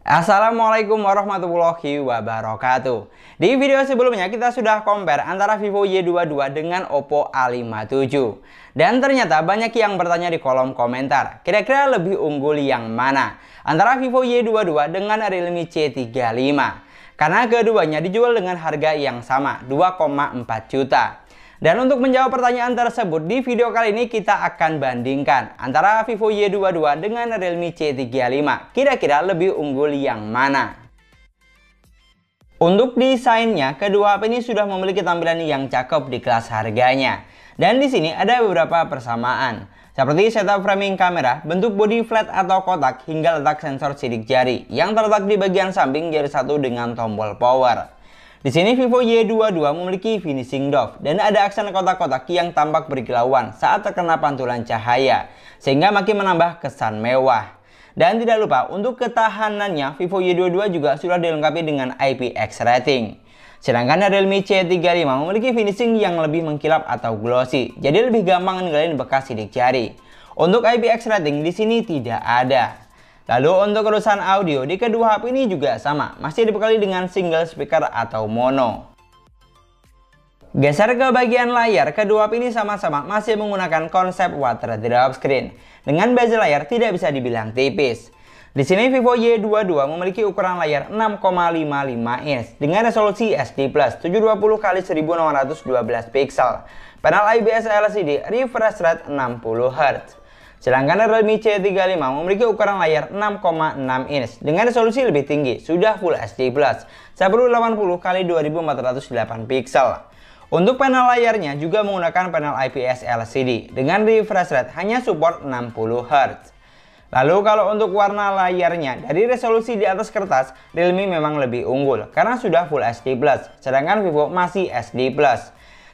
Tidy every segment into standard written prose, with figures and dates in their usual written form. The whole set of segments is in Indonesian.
Assalamualaikum warahmatullahi wabarakatuh. Di video sebelumnya kita sudah compare antara Vivo Y22 dengan Oppo A57. Dan ternyata banyak yang bertanya di kolom komentar, kira-kira lebih unggul yang mana antara Vivo Y22 dengan Realme C35. Karena keduanya dijual dengan harga yang sama, 2,4 juta. Dan untuk menjawab pertanyaan tersebut, di video kali ini kita akan bandingkan antara Vivo Y22 dengan Realme C35. Kira-kira lebih unggul yang mana? Untuk desainnya, kedua HP ini sudah memiliki tampilan yang cakep di kelas harganya. Dan di sini ada beberapa persamaan, seperti setup framing kamera, bentuk body flat atau kotak, hingga letak sensor sidik jari yang terletak di bagian samping jari satu dengan tombol power. Di sini Vivo Y22 memiliki finishing doff dan ada aksen kotak-kotak yang tampak berkilauan saat terkena pantulan cahaya, sehingga makin menambah kesan mewah. Dan tidak lupa untuk ketahanannya, Vivo Y22 juga sudah dilengkapi dengan IPX rating. Sedangkan Realme C35 memiliki finishing yang lebih mengkilap atau glossy, jadi lebih gampang ninggalin bekas sidik jari. Untuk IPX rating di sini tidak ada. Lalu untuk urusan audio, di kedua HP ini juga sama, masih dibekali dengan single speaker atau mono. Geser ke bagian layar, kedua HP ini sama-sama masih menggunakan konsep water drop screen. Dengan bezel layar tidak bisa dibilang tipis. Di sini Vivo Y22 memiliki ukuran layar 6,55 inch dengan resolusi SD+ 720x1612 pixel. Panel IPS LCD, refresh rate 60 Hz. Sedangkan Realme C35 memiliki ukuran layar 6,6 inch dengan resolusi lebih tinggi, sudah Full HD+, 1080x2408 pixel. Untuk panel layarnya juga menggunakan panel IPS LCD dengan refresh rate hanya support 60 Hz. Lalu kalau untuk warna layarnya, dari resolusi di atas kertas, Realme memang lebih unggul karena sudah Full HD+, sedangkan Vivo masih SD+.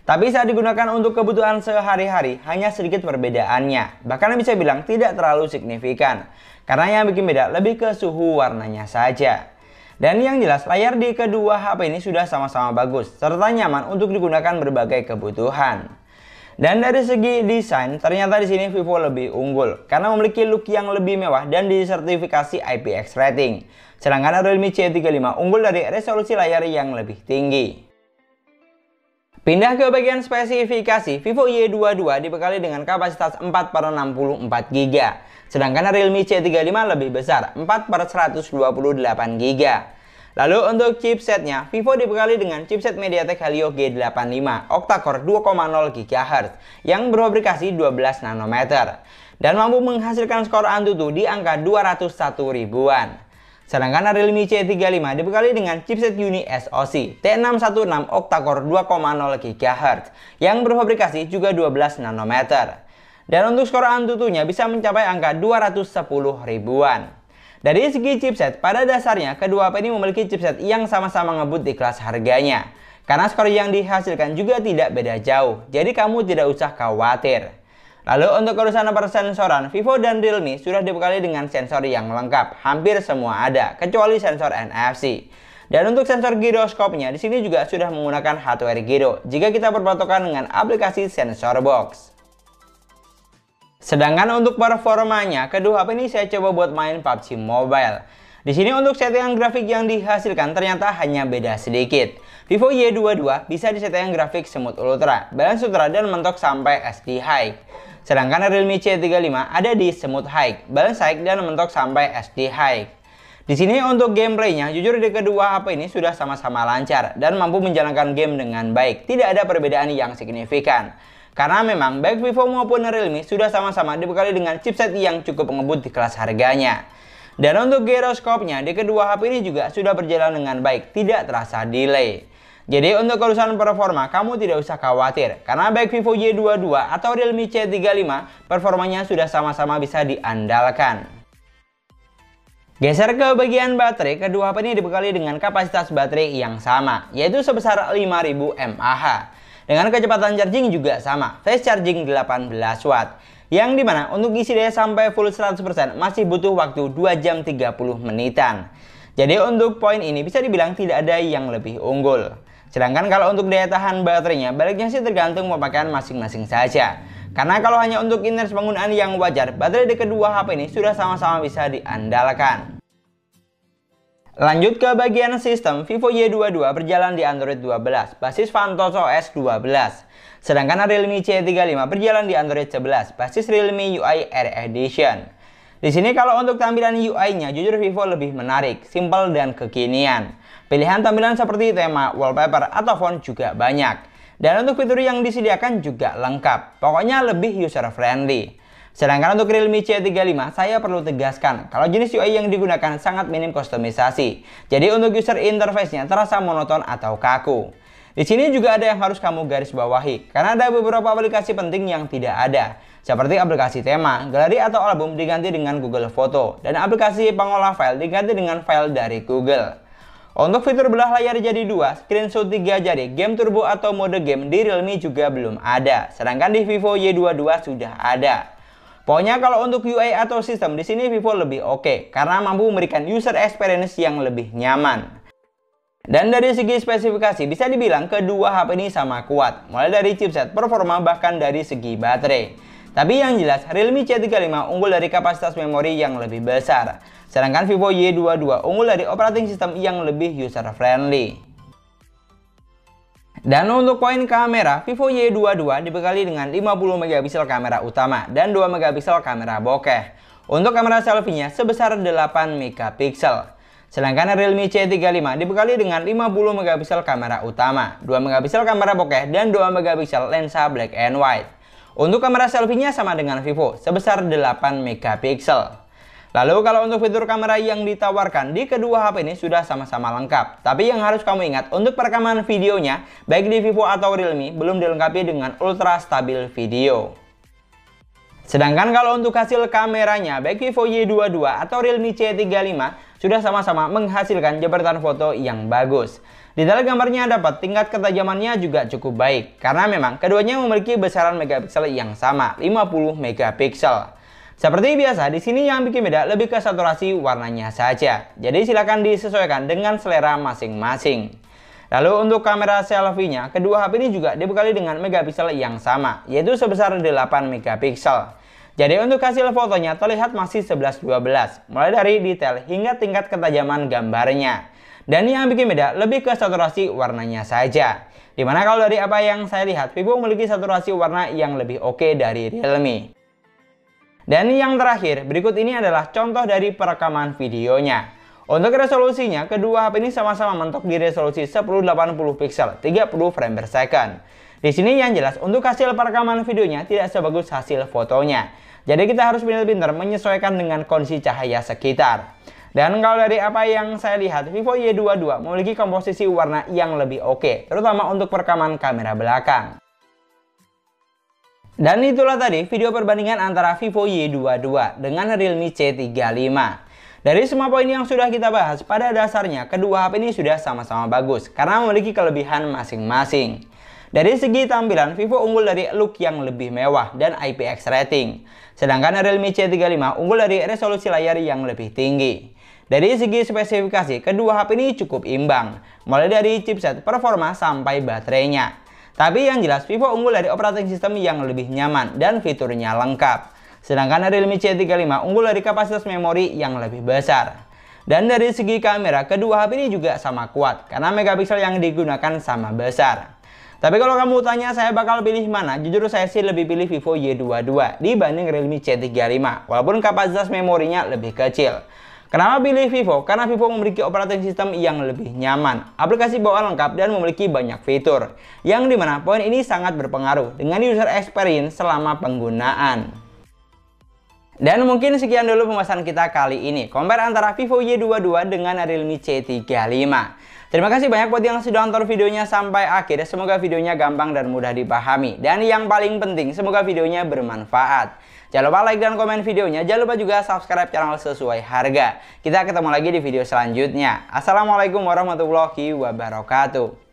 Tapi saat digunakan untuk kebutuhan sehari-hari hanya sedikit perbedaannya. Bahkan bisa bilang tidak terlalu signifikan. Karena yang bikin beda lebih ke suhu warnanya saja. Dan yang jelas layar di kedua HP ini sudah sama-sama bagus serta nyaman untuk digunakan berbagai kebutuhan. Dan dari segi desain ternyata di sini Vivo lebih unggul karena memiliki look yang lebih mewah dan disertifikasi IPX rating. Sedangkan Realme C35 unggul dari resolusi layar yang lebih tinggi. Pindah ke bagian spesifikasi, Vivo Y22 dibekali dengan kapasitas 4/64GB, sedangkan Realme C35 lebih besar, 4/128GB. Lalu untuk chipsetnya, Vivo dibekali dengan chipset MediaTek Helio G85 octa-core 2,0 GHz yang berfabrikasi 12 nanometer dan mampu menghasilkan skor Antutu di angka 201 ribuan. Sedangkan Realme C35 dibekali dengan chipset Uni SoC T616 octa-core 2,0 GHz yang berfabrikasi juga 12 nanometer. Dan untuk skor Antutunya bisa mencapai angka 210 ribuan. Dari segi chipset, pada dasarnya kedua HP ini memiliki chipset yang sama-sama ngebut di kelas harganya. Karena skor yang dihasilkan juga tidak beda jauh, jadi kamu tidak usah khawatir. Lalu untuk urusan persensoran, Vivo dan Realme sudah dibekali dengan sensor yang lengkap, hampir semua ada, kecuali sensor NFC. Dan untuk sensor giroskopnya, di sini juga sudah menggunakan hardware giro, jika kita berpatokan dengan aplikasi sensor box. Sedangkan untuk performanya, kedua HP ini saya coba buat main PUBG Mobile. Di sini untuk settingan grafik yang dihasilkan ternyata hanya beda sedikit. Vivo Y22 bisa disetting grafik Smooth Ultra, Balance Ultra dan mentok sampai SD High. Sedangkan Realme C35 ada di Smooth High, Balance High dan mentok sampai SD High. Di sini untuk gameplaynya, jujur di kedua HP ini sudah sama-sama lancar dan mampu menjalankan game dengan baik. Tidak ada perbedaan yang signifikan. Karena memang baik Vivo maupun Realme sudah sama-sama dibekali dengan chipset yang cukup ngebut di kelas harganya. Dan untuk giroskopnya di kedua HP ini juga sudah berjalan dengan baik, tidak terasa delay. Jadi untuk urusan performa kamu tidak usah khawatir karena baik Vivo Y22 atau Realme C35 performanya sudah sama-sama bisa diandalkan. Geser ke bagian baterai, kedua HP ini dibekali dengan kapasitas baterai yang sama, yaitu sebesar 5000 mAh. Dengan kecepatan charging juga sama, fast charging 18 watt. Yang dimana untuk isi daya sampai full 100% masih butuh waktu 2 jam 30 menitan. Jadi untuk poin ini bisa dibilang tidak ada yang lebih unggul. Sedangkan kalau untuk daya tahan baterainya, baliknya sih tergantung pemakaian masing-masing saja. Karena kalau hanya untuk intens penggunaan yang wajar, baterai di kedua HP ini sudah sama-sama bisa diandalkan. Lanjut ke bagian sistem, Vivo Y22 berjalan di Android 12, basis PhantomOS 12. Sedangkan Realme C35 berjalan di Android 11, basis Realme UI Air Edition. Di sini kalau untuk tampilan UI-nya, jujur Vivo lebih menarik, simple dan kekinian. Pilihan tampilan seperti tema, wallpaper, atau font juga banyak. Dan untuk fitur yang disediakan juga lengkap, pokoknya lebih user-friendly. Sedangkan untuk Realme C35, saya perlu tegaskan kalau jenis UI yang digunakan sangat minim kustomisasi. Jadi untuk user interface-nya terasa monoton atau kaku. Di sini juga ada yang harus kamu garis bawahi, karena ada beberapa aplikasi penting yang tidak ada. Seperti aplikasi tema, galeri atau album diganti dengan Google Foto, dan aplikasi pengolah file diganti dengan file dari Google. Untuk fitur belah layar jadi dua, screenshot 3 jari, game turbo atau mode game di Realme juga belum ada. Sedangkan di Vivo Y22 sudah ada. Pokoknya kalau untuk UI atau sistem di sini Vivo lebih oke karena mampu memberikan user experience yang lebih nyaman. Dan dari segi spesifikasi bisa dibilang kedua HP ini sama kuat, mulai dari chipset, performa bahkan dari segi baterai. Tapi yang jelas Realme C35 unggul dari kapasitas memori yang lebih besar, sedangkan Vivo Y22 unggul dari operating system yang lebih user friendly. Dan untuk poin kamera, Vivo Y22 dibekali dengan 50 megapiksel kamera utama dan 2 megapiksel kamera bokeh. Untuk kamera selfie-nya sebesar 8 megapiksel. Sedangkan Realme C35 dibekali dengan 50 megapiksel kamera utama, 2 megapiksel kamera bokeh dan 2 megapiksel lensa black and white. Untuk kamera selfie-nya sama dengan Vivo sebesar 8 megapiksel. Lalu kalau untuk fitur kamera yang ditawarkan di kedua HP ini sudah sama-sama lengkap. Tapi yang harus kamu ingat, untuk perekaman videonya, baik di Vivo atau Realme, belum dilengkapi dengan ultra stabil video. Sedangkan kalau untuk hasil kameranya, baik Vivo Y22 atau Realme C35 sudah sama-sama menghasilkan jepretan foto yang bagus. Detail gambarnya dapat, tingkat ketajamannya juga cukup baik. Karena memang keduanya memiliki besaran megapiksel yang sama, 50 megapiksel. Seperti biasa, di sini yang bikin beda lebih ke saturasi warnanya saja. Jadi silakan disesuaikan dengan selera masing-masing. Lalu untuk kamera selfie-nya, kedua HP ini juga dibekali dengan megapiksel yang sama, yaitu sebesar 8 megapiksel. Jadi untuk hasil fotonya terlihat masih 11-12, mulai dari detail hingga tingkat ketajaman gambarnya. Dan yang bikin beda lebih ke saturasi warnanya saja. Dimana kalau dari apa yang saya lihat, Vivo memiliki saturasi warna yang lebih oke dari Realme. Dan yang terakhir, berikut ini adalah contoh dari perekaman videonya. Untuk resolusinya, kedua HP ini sama-sama mentok di resolusi 1080 pixel, 30 frame per second. Di sini yang jelas, untuk hasil perekaman videonya tidak sebagus hasil fotonya. Jadi kita harus pintar-pintar menyesuaikan dengan kondisi cahaya sekitar. Dan kalau dari apa yang saya lihat, Vivo Y22 memiliki komposisi warna yang lebih oke, terutama untuk perekaman kamera belakang. Dan itulah tadi video perbandingan antara Vivo Y22 dengan Realme C35. Dari semua poin yang sudah kita bahas, pada dasarnya kedua HP ini sudah sama-sama bagus karena memiliki kelebihan masing-masing. Dari segi tampilan, Vivo unggul dari look yang lebih mewah dan IPX rating. Sedangkan Realme C35 unggul dari resolusi layar yang lebih tinggi. Dari segi spesifikasi, kedua HP ini cukup imbang, mulai dari chipset, performa, sampai baterainya. Tapi yang jelas Vivo unggul dari operating system yang lebih nyaman dan fiturnya lengkap. Sedangkan Realme C35 unggul dari kapasitas memori yang lebih besar. Dan dari segi kamera, kedua HP ini juga sama kuat karena megapiksel yang digunakan sama besar. Tapi kalau kamu tanya saya bakal pilih mana, jujur saya sih lebih pilih Vivo Y22 dibanding Realme C35 walaupun kapasitas memorinya lebih kecil. Kenapa pilih Vivo? Karena Vivo memiliki operating system yang lebih nyaman, aplikasi bawaan lengkap, dan memiliki banyak fitur. Yang dimana poin ini sangat berpengaruh dengan user experience selama penggunaan. Dan mungkin sekian dulu pembahasan kita kali ini. Compare antara Vivo Y22 dengan Realme C35. Terima kasih banyak buat yang sudah nonton videonya sampai akhir. Semoga videonya gampang dan mudah dipahami. Dan yang paling penting, semoga videonya bermanfaat. Jangan lupa like dan komen videonya. Jangan lupa juga subscribe channel sesuai harga. Kita ketemu lagi di video selanjutnya. Assalamualaikum warahmatullahi wabarakatuh.